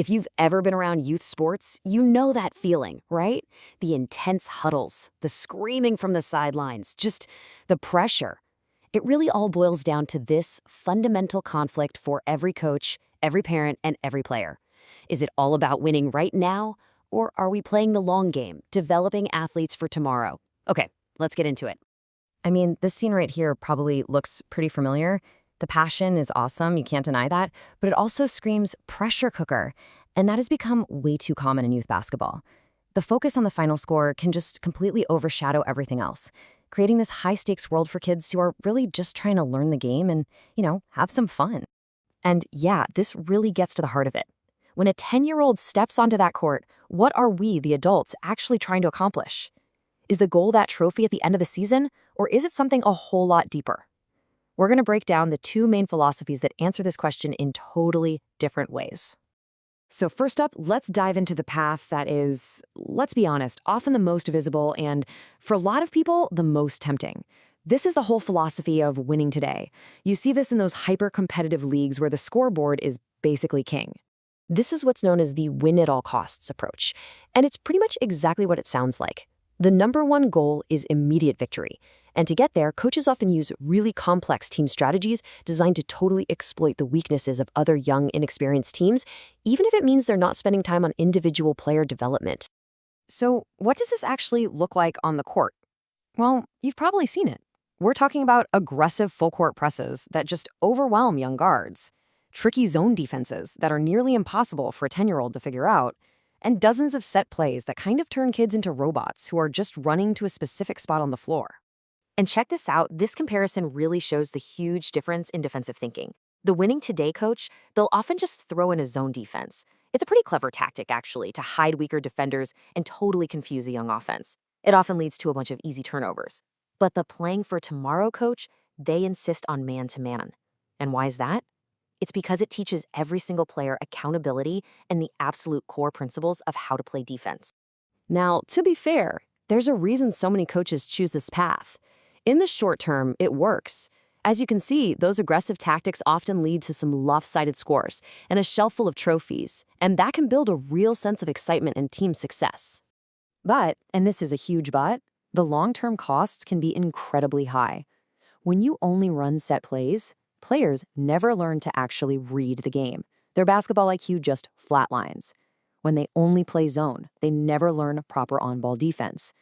If you've ever been around youth sports, you know that feeling, right? The intense huddles, the screaming from the sidelines, just the pressure. It really all boils down to this fundamental conflict for every coach, every parent, and every player. Is it all about winning right now, or are we playing the long game, developing athletes for tomorrow? Okay, let's get into it. I mean, this scene right here probably looks pretty familiar. The passion is awesome, you can't deny that, but it also screams pressure cooker, and that has become way too common in youth basketball. The focus on the final score can just completely overshadow everything else, creating this high-stakes world for kids who are really just trying to learn the game and, have some fun. And yeah, this really gets to the heart of it. When a 10-year-old steps onto that court, what are we, the adults, actually trying to accomplish? Is the goal that trophy at the end of the season, or is it something a whole lot deeper? We're going to break down the two main philosophies that answer this question in totally different ways. So first up, let's dive into the path that is, let's be honest, often the most visible and, for a lot of people, the most tempting. This is the whole philosophy of winning today. You see this in those hyper-competitive leagues where the scoreboard is basically king. This is what's known as the win-at-all-costs approach, and it's pretty much exactly what it sounds like. The number one goal is immediate victory. And to get there, coaches often use really complex team strategies designed to totally exploit the weaknesses of other young, inexperienced teams, even if it means they're not spending time on individual player development. So, what does this actually look like on the court? Well, you've probably seen it. We're talking about aggressive full-court presses that just overwhelm young guards, tricky zone defenses that are nearly impossible for a 10-year-old to figure out, and dozens of set plays that kind of turn kids into robots who are just running to a specific spot on the floor. And check this out, this comparison really shows the huge difference in defensive thinking. The winning today coach, they'll often just throw in a zone defense. It's a pretty clever tactic, actually, to hide weaker defenders and totally confuse a young offense. It often leads to a bunch of easy turnovers. But the playing for tomorrow coach, they insist on man-to-man. And why is that? It's because it teaches every single player accountability and the absolute core principles of how to play defense. Now, to be fair, there's a reason so many coaches choose this path. In the short term, it works. As you can see, those aggressive tactics often lead to some lopsided scores and a shelf full of trophies, and that can build a real sense of excitement and team success. But, and this is a huge but, the long-term costs can be incredibly high. When you only run set plays, players never learn to actually read the game. Their basketball IQ just flatlines. When they only play zone, they never learn proper on-ball defense.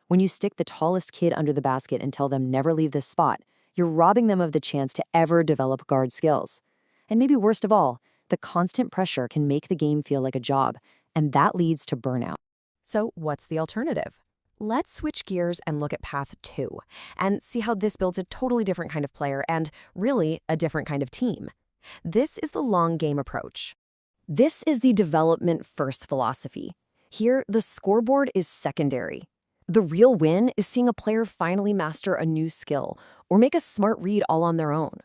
When you stick the tallest kid under the basket and tell them never leave this spot, you're robbing them of the chance to ever develop guard skills. And maybe worst of all, the constant pressure can make the game feel like a job, and that leads to burnout. So what's the alternative? Let's switch gears and look at path 2, and see how this builds a totally different kind of player and, really, a different kind of team. This is the long game approach. This is the development-first philosophy. Here, the scoreboard is secondary. The real win is seeing a player finally master a new skill or make a smart read all on their own.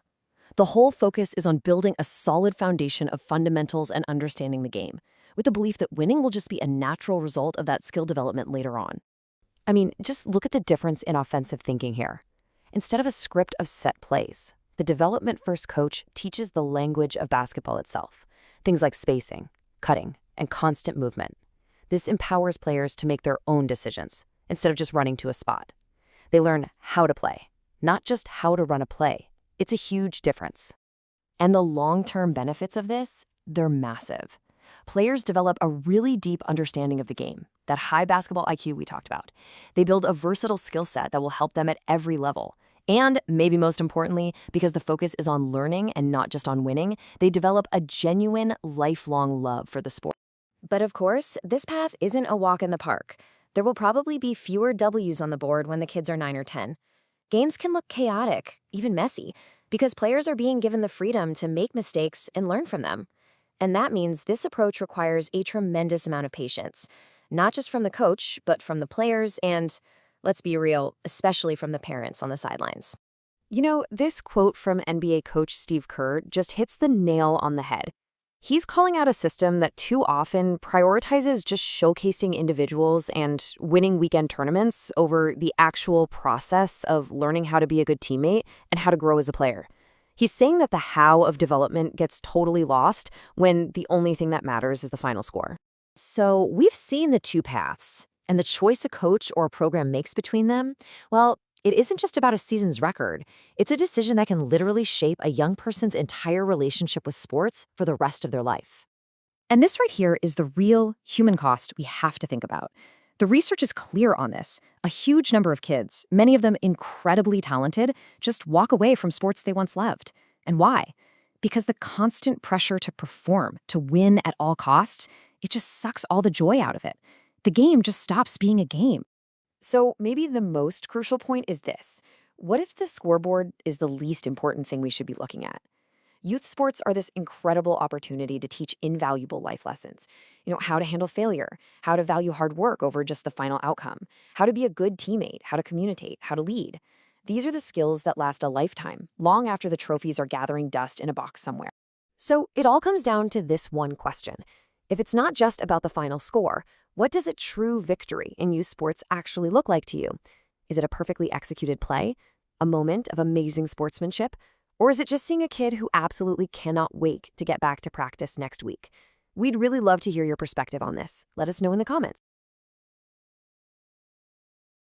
The whole focus is on building a solid foundation of fundamentals and understanding the game, with the belief that winning will just be a natural result of that skill development later on. I mean, just look at the difference in offensive thinking here. Instead of a script of set plays, the development-first coach teaches the language of basketball itself, things like spacing, cutting, and constant movement. This empowers players to make their own decisions, instead of just running to a spot. They learn how to play, not just how to run a play. It's a huge difference. And the long-term benefits of this, they're massive. Players develop a really deep understanding of the game, that high basketball IQ we talked about. They build a versatile skill set that will help them at every level. And, maybe most importantly, because the focus is on learning and not just on winning, they develop a genuine, lifelong love for the sport. But of course, this path isn't a walk in the park. There will probably be fewer W's on the board when the kids are 9 or 10. Games can look chaotic, even messy, because players are being given the freedom to make mistakes and learn from them. And that means this approach requires a tremendous amount of patience, not just from the coach, but from the players and, let's be real, especially from the parents on the sidelines. You know, this quote from NBA coach Steve Kerr just hits the nail on the head. He's calling out a system that too often prioritizes just showcasing individuals and winning weekend tournaments over the actual process of learning how to be a good teammate and how to grow as a player. He's saying that the how of development gets totally lost when the only thing that matters is the final score. So we've seen the two paths, and the choice a coach or a program makes between them, well, it isn't just about a season's record. It's a decision that can literally shape a young person's entire relationship with sports for the rest of their life. And this right here is the real human cost we have to think about. The research is clear on this. A huge number of kids, many of them incredibly talented, just walk away from sports they once loved. And why? Because the constant pressure to perform, to win at all costs, it just sucks all the joy out of it. The game just stops being a game. So maybe the most crucial point is this. What if the scoreboard is the least important thing we should be looking at? Youth sports are this incredible opportunity to teach invaluable life lessons. How to handle failure, how to value hard work over just the final outcome, how to be a good teammate, how to communicate, how to lead. These are the skills that last a lifetime, long after the trophies are gathering dust in a box somewhere. So it all comes down to this one question. If it's not just about the final score, what does a true victory in youth sports actually look like to you? Is it a perfectly executed play? A moment of amazing sportsmanship? Or is it just seeing a kid who absolutely cannot wait to get back to practice next week? We'd really love to hear your perspective on this. Let us know in the comments.